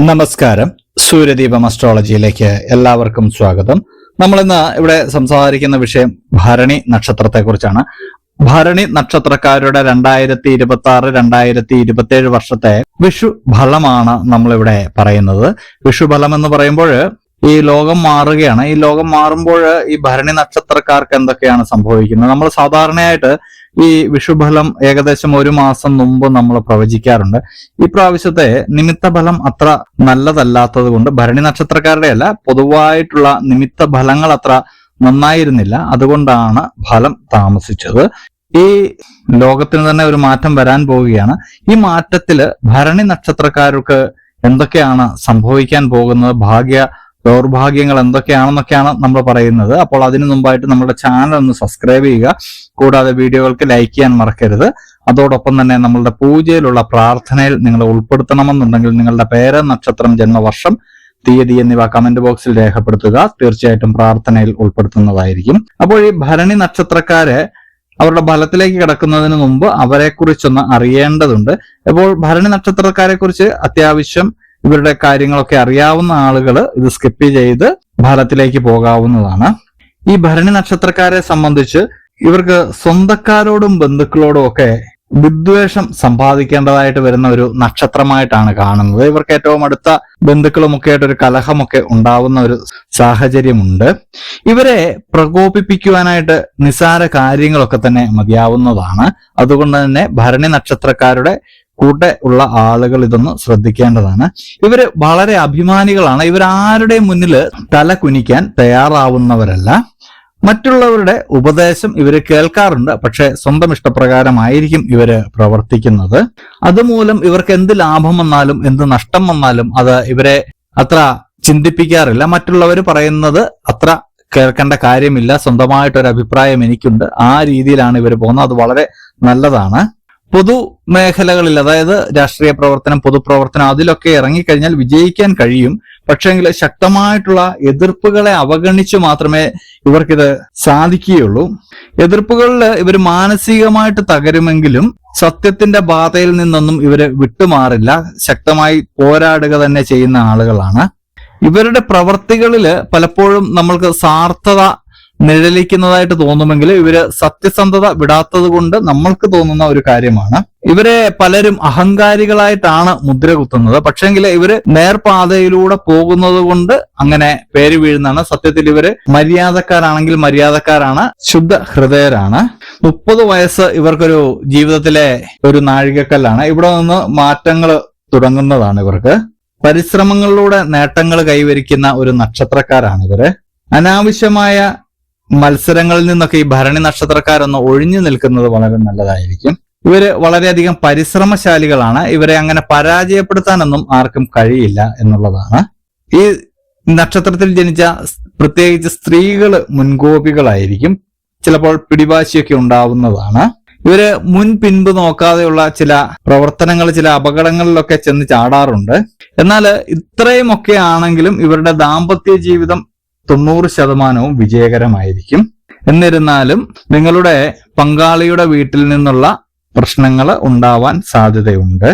നമസ്കാരം. സൂര്യദീപം അസ്ട്രോളജിയിലേക്ക് എല്ലാവർക്കും സ്വാഗതം. നമ്മളിന്ന് ഇവിടെ സംസാരിക്കുന്ന വിഷയം ഭരണി നക്ഷത്രത്തെ കുറിച്ചാണ്. ഭരണി നക്ഷത്രക്കാരുടെ 2026-2027 വർഷത്തെ വിഷു ഫലമാണ് നമ്മളിവിടെ പറയുന്നത്. വിഷു ഫലം എന്ന് പറയുമ്പോൾ ഈ ലോകം മാറുകയാണ്. ഈ ലോകം മാറുമ്പോൾ ഈ ഭരണി നക്ഷത്രക്കാർക്ക് എന്തൊക്കെയാണ് സംഭവിക്കുന്നത്? നമ്മൾ സാധാരണയായിട്ട് ഈ വിഷുഫലം ഏകദേശം 1 മാസം മുമ്പ് നമ്മൾ പ്രവചിക്കാറുണ്ട്. ഈ പ്രാവശ്യത്തെ നിമിത്ത ഫലം അത്ര നല്ലതല്ലാത്തത് കൊണ്ട് ഭരണി നക്ഷത്രക്കാരുടെ അല്ല, പൊതുവായിട്ടുള്ള നിമിത്ത ഫലങ്ങൾ അത്ര നന്നായിരുന്നില്ല. അതുകൊണ്ടാണ് ഫലം താമസിച്ചത്. ഈ ലോകത്തിന് തന്നെ ഒരു മാറ്റം വരാൻ പോവുകയാണ്. ഈ മാറ്റത്തില് ഭരണി നക്ഷത്രക്കാർക്ക് എന്തൊക്കെയാണ് സംഭവിക്കാൻ പോകുന്നത്, ദൗർഭാഗ്യങ്ങൾ എന്തൊക്കെയാണെന്നൊക്കെയാണ് നമ്മൾ പറയുന്നത്. അപ്പോൾ അതിനു മുമ്പായിട്ട് നമ്മുടെ ചാനൽ ഒന്ന് സബ്സ്ക്രൈബ് ചെയ്യുക. കൂടാതെ വീഡിയോകൾക്ക് ലൈക്ക് ചെയ്യാൻ മറക്കരുത്. അതോടൊപ്പം തന്നെ നമ്മളുടെ പൂജയിലുള്ള പ്രാർത്ഥനയിൽ നിങ്ങൾ ഉൾപ്പെടുത്തണമെന്നുണ്ടെങ്കിൽ നിങ്ങളുടെ പേര്, നക്ഷത്രം, ജന്മവർഷം, തീയതി എന്നിവ കമന്റ് ബോക്സിൽ രേഖപ്പെടുത്തുക. തീർച്ചയായിട്ടും പ്രാർത്ഥനയിൽ ഉൾപ്പെടുത്തുന്നതായിരിക്കും. അപ്പോൾ ഈ ഭരണി നക്ഷത്രക്കാരെ അവരുടെ ഫലത്തിലേക്ക് കിടക്കുന്നതിന് മുമ്പ് അവരെ കുറിച്ചൊന്ന് അറിയേണ്ടതുണ്ട്. അപ്പോൾ ഭരണി നക്ഷത്രക്കാരെ കുറിച്ച് അത്യാവശ്യം ഇവരുടെ കാര്യങ്ങളൊക്കെ അറിയാവുന്ന ആളുകൾ ഇത് സ്കിപ്പ് ചെയ്ത് ഫലത്തിലേക്ക് പോകാവുന്നതാണ്. ഈ ഭരണി നക്ഷത്രക്കാരെ സംബന്ധിച്ച് ഇവർക്ക് സ്വന്തക്കാരോടും ബന്ധുക്കളോടും ഒക്കെ വിദ്വേഷം സമ്പാദിക്കേണ്ടതായിട്ട് വരുന്ന ഒരു നക്ഷത്രമായിട്ടാണ് കാണുന്നത്. ഇവർക്ക് ഏറ്റവും അടുത്ത ബന്ധുക്കളുമൊക്കെ ആയിട്ട് ഒരു കലഹമൊക്കെ ഉണ്ടാവുന്ന ഒരു സാഹചര്യമുണ്ട്. ഇവരെ പ്രകോപിപ്പിക്കുവാനായിട്ട് നിസ്സാര കാര്യങ്ങളൊക്കെ തന്നെ മതിയാവുന്നതാണ്. അതുകൊണ്ട് തന്നെ ഭരണി നക്ഷത്രക്കാരുടെ കൂടെ ഉള്ള ആളുകൾ ഇതൊന്ന് ശ്രദ്ധിക്കേണ്ടതാണ്. ഇവര് വളരെ അഭിമാനികളാണ്. ഇവരാരുടെ മുന്നിൽ തല കുനിക്കാൻ തയ്യാറാവുന്നവരല്ല. മറ്റുള്ളവരുടെ ഉപദേശം ഇവര് കേൾക്കാറുണ്ട്, പക്ഷെ സ്വന്തം ഇഷ്ടപ്രകാരമായിരിക്കും ഇവര് പ്രവർത്തിക്കുന്നത്. അതുമൂലം ഇവർക്ക് എന്ത് ലാഭം വന്നാലും എന്ത് നഷ്ടം വന്നാലും അത് ഇവരെ അത്ര ചിന്തിപ്പിക്കാറില്ല. മറ്റുള്ളവർ പറയുന്നത് അത്ര കേൾക്കേണ്ട കാര്യമില്ല, സ്വന്തമായിട്ടൊരു അഭിപ്രായം എനിക്കുണ്ട്, ആ രീതിയിലാണ് ഇവർ പോകുന്നത്. അത് വളരെ നല്ലതാണ്. പൊതു മേഖലകളിൽ, അതായത് രാഷ്ട്രീയ പ്രവർത്തനം, പൊതുപ്രവർത്തനം, അതിലൊക്കെ ഇറങ്ങിക്കഴിഞ്ഞാൽ വിജയിക്കാൻ കഴിയും. പക്ഷെങ്കിൽ ശക്തമായിട്ടുള്ള എതിർപ്പുകളെ അവഗണിച്ചു മാത്രമേ ഇവർക്കിത് സാധിക്കുകയുള്ളൂ. എതിർപ്പുകളിൽ ഇവർ മാനസികമായിട്ട് തകരുമെങ്കിലും സത്യത്തിന്റെ പാതയിൽ നിന്നൊന്നും ഇവര് വിട്ടുമാറില്ല. ശക്തമായി പോരാടുക തന്നെ ചെയ്യുന്ന ആളുകളാണ്. ഇവരുടെ പ്രവർത്തികളിൽ പലപ്പോഴും നമ്മൾക്ക് സാർത്ഥത നിഴലിക്കുന്നതായിട്ട് തോന്നുമെങ്കിൽ ഇവര് സത്യസന്ധത വിടാത്തത് കൊണ്ട് നമ്മൾക്ക് തോന്നുന്ന ഒരു കാര്യമാണ്. ഇവരെ പലരും അഹങ്കാരികളായിട്ടാണ് മുദ്ര കുത്തുന്നത്. പക്ഷെങ്കിൽ ഇവര് നേർപാതയിലൂടെ പോകുന്നത് കൊണ്ട് അങ്ങനെ പേര് വീഴുന്നതാണ്. സത്യത്തിൽ ഇവര് മര്യാദക്കാരാണെങ്കിൽ മര്യാദക്കാരാണ്, ശുദ്ധ ഹൃദയരാണ്. 30 വയസ്സ് ഇവർക്കൊരു ജീവിതത്തിലെ ഒരു നാഴികക്കല്ലാണ്. ഇവിടെ നിന്ന് മാറ്റങ്ങൾ തുടങ്ങുന്നതാണ്. ഇവർക്ക് പരിശ്രമങ്ങളിലൂടെ നേട്ടങ്ങൾ കൈവരിക്കുന്ന ഒരു നക്ഷത്രക്കാരാണ് ഇവര്. അനാവശ്യമായ മത്സരങ്ങളിൽ നിന്നൊക്കെ ഈ ഭരണി നക്ഷത്രക്കാരൊന്ന് ഒഴിഞ്ഞു നിൽക്കുന്നത് വളരെ നല്ലതായിരിക്കും. ഇവര് വളരെയധികം പരിശ്രമശാലികളാണ്. ഇവരെ അങ്ങനെ പരാജയപ്പെടുത്താനൊന്നും ആർക്കും കഴിയില്ല എന്നുള്ളതാണ്. ഈ നക്ഷത്രത്തിൽ ജനിച്ച പ്രത്യേകിച്ച് സ്ത്രീകള് മുൻകോപികളായിരിക്കും. ചിലപ്പോൾ പിടിവാശിയൊക്കെ ഉണ്ടാവുന്നതാണ്. ഇവര് പിൻപ് നോക്കാതെയുള്ള ചില പ്രവർത്തനങ്ങൾ, ചില അപകടങ്ങളിലൊക്കെ ചെന്ന് ചാടാറുണ്ട്. എന്നാൽ ഇത്രയുമൊക്കെ ആണെങ്കിലും ഇവരുടെ ദാമ്പത്യ ജീവിതം 90% വിജയകരമായിരിക്കും. എന്നിരുന്നാലും നിങ്ങളുടെ പങ്കാളിയുടെ വീട്ടിൽ നിന്നുള്ള പ്രശ്നങ്ങൾ ഉണ്ടാവാൻ സാധ്യതയുണ്ട്.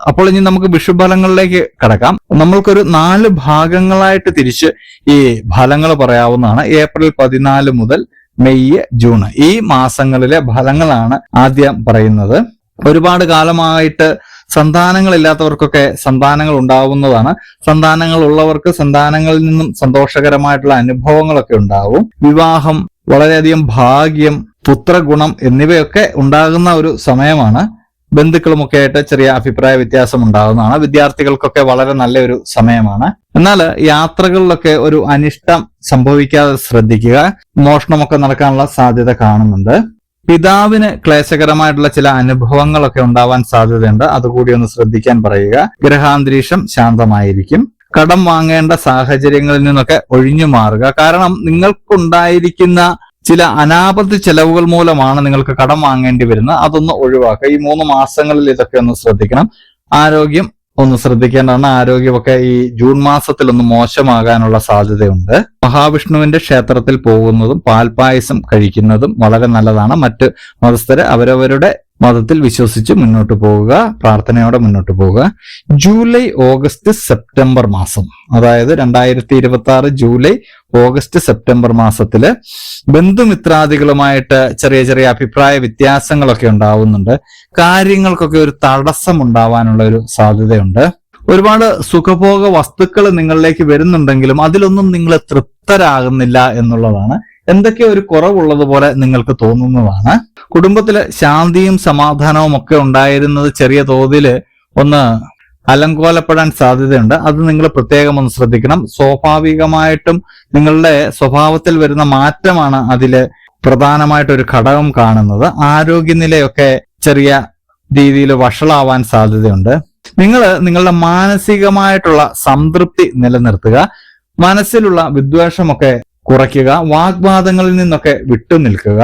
അപ്പോൾ ഇനി നമുക്ക് വിഷുഫലങ്ങളിലേക്ക് കടക്കാം. നമ്മൾക്കൊരു 4 ഭാഗങ്ങളായിട്ട് തിരിച്ച് ഈ ഫലങ്ങൾ പറയാവുന്നതാണ്. ഏപ്രിൽ 14 മുതൽ മെയ്, ജൂൺ ഈ മാസങ്ങളിലെ ഫലങ്ങളാണ് ആദ്യം പറയുന്നത്. ഒരുപാട് കാലമായിട്ട് സന്താനങ്ങളില്ലാത്തവർക്കൊക്കെ സന്താനങ്ങൾ ഉണ്ടാവുന്നതാണ്. സന്താനങ്ങൾ ഉള്ളവർക്ക് സന്താനങ്ങളിൽ നിന്നും സന്തോഷകരമായിട്ടുള്ള അനുഭവങ്ങളൊക്കെ ഉണ്ടാവും. വിവാഹം, വളരെയധികം ഭാഗ്യം, പുത്രഗുണം എന്നിവയൊക്കെ ഉണ്ടാകുന്ന ഒരു സമയമാണ്. ബന്ധുക്കളുമൊക്കെ ആയിട്ട് ചെറിയ അഭിപ്രായ വ്യത്യാസം ഉണ്ടാകുന്നതാണ്. വിദ്യാർത്ഥികൾക്കൊക്കെ വളരെ നല്ലൊരു സമയമാണ്. എന്നാൽ യാത്രകളിലൊക്കെ ഒരു അനിഷ്ടം സംഭവിക്കാതെ ശ്രദ്ധിക്കുക. മോഷണമൊക്കെ നടക്കാനുള്ള സാധ്യത കാണുന്നുണ്ട്. പിതാവിന് ക്ലേശകരമായിട്ടുള്ള ചില അനുഭവങ്ങളൊക്കെ ഉണ്ടാവാൻ സാധ്യതയുണ്ട്. അതുകൂടി ഒന്ന് ശ്രദ്ധിക്കാൻ പറയുക. ഗ്രഹാന്തരീക്ഷം ശാന്തമായിരിക്കും. കടം വാങ്ങേണ്ട സാഹചര്യങ്ങളിൽ നിന്നൊക്കെ ഒഴിഞ്ഞു മാറുക. കാരണം നിങ്ങൾക്കുണ്ടായിരിക്കുന്ന ചില അനാപത്ത് ചെലവുകൾ മൂലമാണ് നിങ്ങൾക്ക് കടം വാങ്ങേണ്ടി വരുന്നത്. അതൊന്ന് ഒഴിവാക്കുക. ഈ 3 മാസങ്ങളിൽ ഇതൊക്കെ ഒന്ന് ശ്രദ്ധിക്കണം. ആരോഗ്യം ഒന്ന് ശ്രദ്ധിക്കേണ്ടതാണ്. ആരോഗ്യമൊക്കെ ഈ ജൂൺ മാസത്തിൽ ഒന്ന് മോശമാകാനുള്ള സാധ്യതയുണ്ട്. മഹാവിഷ്ണുവിന്റെ ക്ഷേത്രത്തിൽ പോകുന്നതും പാൽപായസം കഴിക്കുന്നതും വളരെ നല്ലതാണ്. മറ്റ് മതസ്ഥര് അവരവരുടെ മതത്തിൽ വിശ്വസിച്ച് മുന്നോട്ട് പോവുക, പ്രാർത്ഥനയോടെ മുന്നോട്ട് പോവുക. ജൂലൈ, ഓഗസ്റ്റ്, സെപ്റ്റംബർ മാസം, അതായത് 2026 ജൂലൈ, ഓഗസ്റ്റ്, സെപ്റ്റംബർ മാസത്തില് ബന്ധുമിത്രാദികളുമായിട്ട് ചെറിയ ചെറിയ അഭിപ്രായ വ്യത്യാസങ്ങളൊക്കെ ഉണ്ടാവുന്നുണ്ട്. കാര്യങ്ങൾക്കൊക്കെ ഒരു തടസ്സം ഉണ്ടാവാനുള്ള ഒരു സാധ്യതയുണ്ട്. ഒരുപാട് സുഖഭോഗ വസ്തുക്കൾ നിങ്ങളിലേക്ക് വരുന്നുണ്ടെങ്കിലും അതിലൊന്നും നിങ്ങൾ തൃപ്തരാകുന്നില്ല എന്നുള്ളതാണ്. എന്തൊക്കെ ഒരു കുറവുള്ളതുപോലെ നിങ്ങൾക്ക് തോന്നുന്നതാണ്. കുടുംബത്തില് ശാന്തിയും സമാധാനവും ഒക്കെ ഉണ്ടായിരുന്നത് ചെറിയ തോതില് ഒന്ന് അലങ്കോലപ്പെടാൻ സാധ്യതയുണ്ട്. അത് നിങ്ങൾ പ്രത്യേകം ഒന്ന് ശ്രദ്ധിക്കണം. സ്വാഭാവികമായിട്ടും നിങ്ങളുടെ സ്വഭാവത്തിൽ വരുന്ന മാറ്റമാണ് അതില് പ്രധാനമായിട്ടൊരു ഘടകം കാണുന്നത്. ആരോഗ്യനിലയൊക്കെ ചെറിയ രീതിയിൽ വഷളാവാൻ സാധ്യതയുണ്ട്. നിങ്ങൾ നിങ്ങളുടെ മാനസികമായിട്ടുള്ള സംതൃപ്തി നിലനിർത്തുക. മനസ്സിലുള്ള വിദ്വേഷമൊക്കെ കുറയ്ക്കുക. വാഗ്വാദങ്ങളിൽ നിന്നൊക്കെ വിട്ടുനിൽക്കുക.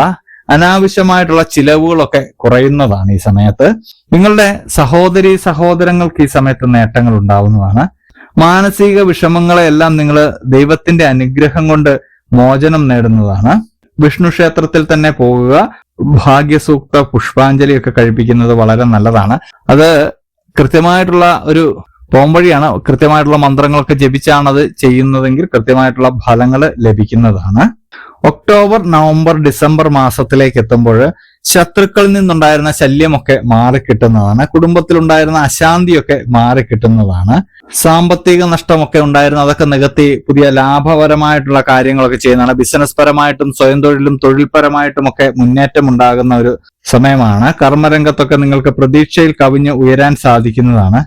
അനാവശ്യമായിട്ടുള്ള ചിലവുകളൊക്കെ കുറയുന്നതാണ് ഈ സമയത്ത്. നിങ്ങളുടെ സഹോദരി സഹോദരങ്ങൾക്ക് ഈ സമയത്ത് നേട്ടങ്ങൾ ഉണ്ടാവുന്നതാണ്. മാനസിക വിഷമങ്ങളെല്ലാം നിങ്ങൾ ദൈവത്തിന്റെ അനുഗ്രഹം കൊണ്ട് മോചനം നേടുന്നതാണ്. വിഷ്ണു ക്ഷേത്രത്തിൽ തന്നെ പോകുക. ഭാഗ്യസൂക്ത പുഷ്പാഞ്ജലിയൊക്കെ കഴിപ്പിക്കുന്നത് വളരെ നല്ലതാണ്. അത് കൃത്യമായിട്ടുള്ള ഒരു പോംവഴിയാണ്. കൃത്യമായിട്ടുള്ള മന്ത്രങ്ങളൊക്കെ ജപിച്ചാണ് അത് ചെയ്യുന്നതെങ്കിൽ കൃത്യമായിട്ടുള്ള ഫലങ്ങൾ ലഭിക്കുന്നതാണ്. ഒക്ടോബർ, നവംബർ, ഡിസംബർ മാസത്തിലേക്ക് എത്തുമ്പോൾ ശത്രുക്കളിൽ നിന്നുണ്ടായിരുന്ന ശല്യമൊക്കെ മാറിക്കിട്ടുന്നതാണ്. കുടുംബത്തിലുണ്ടായിരുന്ന അശാന്തിയൊക്കെ മാറിക്കിട്ടുന്നതാണ്. സാമ്പത്തിക നഷ്ടമൊക്കെ ഉണ്ടായിരുന്ന അതൊക്കെ നികത്തി പുതിയ ലാഭപരമായിട്ടുള്ള കാര്യങ്ങളൊക്കെ ചെയ്യുന്നതാണ്. ബിസിനസ് പരമായിട്ടും സ്വയം തൊഴിലും തൊഴിൽപരമായിട്ടും ഒക്കെ മുന്നേറ്റം ഉണ്ടാകുന്ന ഒരു സമയമാണ്. കർമ്മരംഗത്തൊക്കെ നിങ്ങൾക്ക് പ്രതീക്ഷയിൽ കവിഞ്ഞ് ഉയരാൻ സാധിക്കുന്നതാണ്.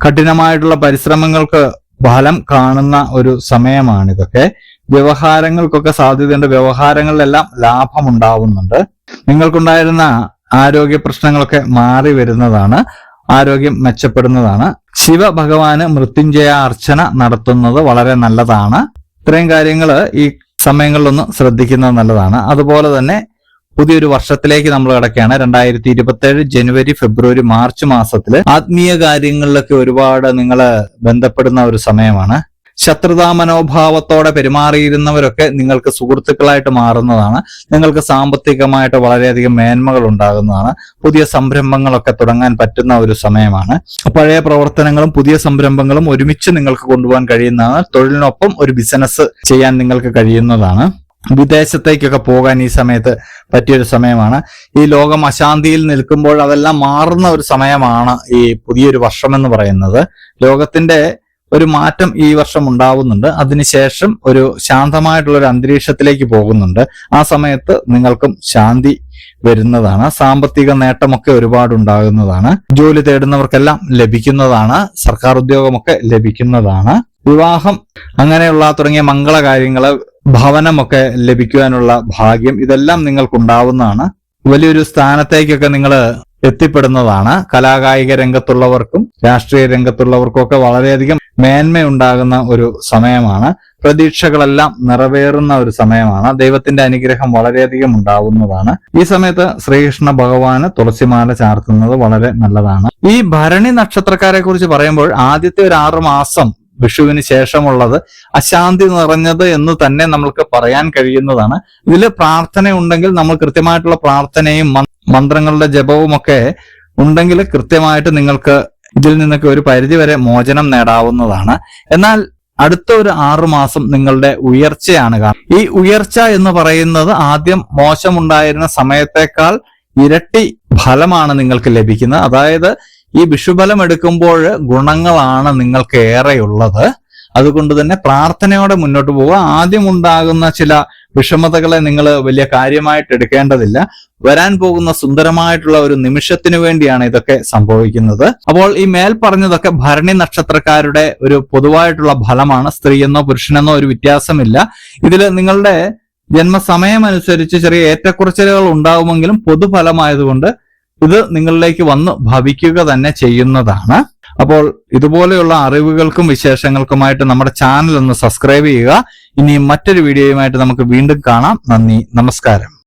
കഠിനമായിട്ടുള്ള പരിശ്രമങ്ങൾക്ക് ഫലം കാണുന്ന ഒരു സമയമാണിതൊക്കെ. വ്യവഹാരങ്ങൾക്കൊക്കെ സാധ്യതയുണ്ട്. വ്യവഹാരങ്ങളിലെല്ലാം ലാഭമുണ്ടാവുന്നുണ്ട്. നിങ്ങൾക്കുണ്ടായിരുന്ന ആരോഗ്യ പ്രശ്നങ്ങളൊക്കെ മാറി വരുന്നതാണ്. ആരോഗ്യം മെച്ചപ്പെടുന്നതാണ്. ശിവഭഗവാന് മൃത്യുഞ്ജയ അർച്ചന നടത്തുന്നത് വളരെ നല്ലതാണ്. ഇത്രയും കാര്യങ്ങൾ ഈ സമയങ്ങളിലൊന്ന് ശ്രദ്ധിക്കുന്നത് നല്ലതാണ്. അതുപോലെ തന്നെ പുതിയൊരു വർഷത്തിലേക്ക് നമ്മൾ കിടക്കുകയാണ്. 2027 ജനുവരി, ഫെബ്രുവരി, മാർച്ച് മാസത്തില് ആത്മീയ കാര്യങ്ങളിലൊക്കെ ഒരുപാട് നിങ്ങൾ ബന്ധപ്പെടുന്ന ഒരു സമയമാണ്. ശത്രുതാ മനോഭാവത്തോടെ പെരുമാറിയിരുന്നവരൊക്കെ നിങ്ങൾക്ക് സുഹൃത്തുക്കളായിട്ട് മാറുന്നതാണ്. നിങ്ങൾക്ക് സാമ്പത്തികമായിട്ട് വളരെയധികം മേന്മകൾ ഉണ്ടാകുന്നതാണ്. പുതിയ സംരംഭങ്ങളൊക്കെ തുടങ്ങാൻ പറ്റുന്ന ഒരു സമയമാണ്. പഴയ പ്രവർത്തനങ്ങളും പുതിയ സംരംഭങ്ങളും ഒരുമിച്ച് നിങ്ങൾക്ക് കൊണ്ടുപോകാൻ കഴിയുന്നതാണ്. തൊഴിലിനൊപ്പം ഒരു ബിസിനസ് ചെയ്യാൻ നിങ്ങൾക്ക് കഴിയുന്നതാണ്. വിദേശത്തേക്കൊക്കെ പോകാൻ ഈ സമയത്ത് പറ്റിയൊരു സമയമാണ്. ഈ ലോകം അശാന്തിയിൽ നിൽക്കുമ്പോൾ അതെല്ലാം മാറുന്ന ഒരു സമയമാണ് ഈ പുതിയൊരു വർഷം എന്ന് പറയുന്നത്. ലോകത്തിന്റെ ഒരു മാറ്റം ഈ വർഷം ഉണ്ടാവുന്നുണ്ട്. അതിനുശേഷം ഒരു ശാന്തമായിട്ടുള്ള ഒരു അന്തരീക്ഷത്തിലേക്ക് പോകുന്നുണ്ട്. ആ സമയത്ത് നിങ്ങൾക്കും ശാന്തി വരുന്നതാണ്. സാമ്പത്തിക നേട്ടമൊക്കെ ഒരുപാട് ഉണ്ടാകുന്നതാണ്. ജോലി തേടുന്നവർക്കെല്ലാം ലഭിക്കുന്നതാണ്. സർക്കാർ ഉദ്യോഗമൊക്കെ ലഭിക്കുന്നതാണ്. വിവാഹം അങ്ങനെയുള്ള തുടങ്ങിയ മംഗളകാര്യങ്ങള്, ഭവനമൊക്കെ ലഭിക്കുവാനുള്ള ഭാഗ്യം, ഇതെല്ലാം നിങ്ങൾക്കുണ്ടാവുന്നതാണ്. വലിയൊരു സ്ഥാനത്തേക്കൊക്കെ നിങ്ങൾ എത്തിപ്പെടുന്നതാണ്. കലാകായിക രംഗത്തുള്ളവർക്കും രാഷ്ട്രീയ രംഗത്തുള്ളവർക്കും ഒക്കെ വളരെയധികം മേന്മയുണ്ടാകുന്ന ഒരു സമയമാണ്. പ്രതീക്ഷകളെല്ലാം നിറവേറുന്ന ഒരു സമയമാണ്. ദൈവത്തിന്റെ അനുഗ്രഹം വളരെയധികം ഉണ്ടാവുന്നതാണ്. ഈ സമയത്ത് ശ്രീകൃഷ്ണ ഭഗവാന് തുളസിമാല ചാർത്തുന്നത് വളരെ നല്ലതാണ്. ഈ ഭരണി നക്ഷത്രക്കാരെ കുറിച്ച് പറയുമ്പോൾ ആദ്യത്തെ ഒരു 6 മാസം വിഷുവിന് ശേഷമുള്ളത് അശാന്തി നിറഞ്ഞത് എന്ന് തന്നെ നമ്മൾക്ക് പറയാൻ കഴിയുന്നതാണ്. ഇതിൽ പ്രാർത്ഥന ഉണ്ടെങ്കിൽ നമ്മൾ കൃത്യമായിട്ടുള്ള പ്രാർത്ഥനയും മന്ത്രങ്ങളുടെ ജപവും ഒക്കെ ഉണ്ടെങ്കിൽ കൃത്യമായിട്ട് നിങ്ങൾക്ക് ഇതിൽ നിന്നൊക്കെ ഒരു പരിധിവരെ മോചനം നേടാവുന്നതാണ്. എന്നാൽ അടുത്ത ഒരു 6 മാസം നിങ്ങളുടെ ഉയർച്ചയാണ് കാണുന്നത്. ഈ ഉയർച്ച എന്ന് പറയുന്നത് ആദ്യം മോശമുണ്ടായിരുന്ന സമയത്തേക്കാൾ ഇരട്ടി ഫലമാണ് നിങ്ങൾക്ക് ലഭിക്കുന്നത്. അതായത് ഈ വിഷുബലം എടുക്കുമ്പോൾ ഗുണങ്ങളാണ് നിങ്ങൾക്ക് ഏറെയുള്ളത്. അതുകൊണ്ട് തന്നെ പ്രാർത്ഥനയോടെ മുന്നോട്ട് പോവുക. ആദ്യം ഉണ്ടാകുന്ന ചില വിഷമതകളെ നിങ്ങൾ വലിയ കാര്യമായിട്ട് എടുക്കേണ്ടതില്ല. വരാൻ പോകുന്ന സുന്ദരമായിട്ടുള്ള ഒരു നിമിഷത്തിനു വേണ്ടിയാണ് ഇതൊക്കെ സംഭവിക്കുന്നത്. അപ്പോൾ ഈ മേൽ പറഞ്ഞതൊക്കെ ഭരണി നക്ഷത്രക്കാരുടെ ഒരു പൊതുവായിട്ടുള്ള ഫലമാണ്. സ്ത്രീയെന്നോ പുരുഷനെന്നോ ഒരു വ്യത്യാസമില്ല. ഇതിൽ നിങ്ങളുടെ ജന്മസമയം അനുസരിച്ച് ചെറിയ ഏറ്റക്കുറച്ചിലുകൾ ഉണ്ടാവുമെങ്കിലും പൊതുഫലമായതുകൊണ്ട് ഇത് നിങ്ങളിലേക്ക് വന്ന് ഭവിക്കുക തന്നെ ചെയ്യുന്നതാണ്. അപ്പോൾ ഇതുപോലെയുള്ള അറിവുകൾക്കും വിശേഷങ്ങൾക്കുമായിട്ട് നമ്മുടെ ചാനൽ ഒന്ന് സബ്സ്ക്രൈബ് ചെയ്യുക. ഇനി മറ്റൊരു വീഡിയോയുമായിട്ട് നമുക്ക് വീണ്ടും കാണാം. നന്ദി, നമസ്കാരം.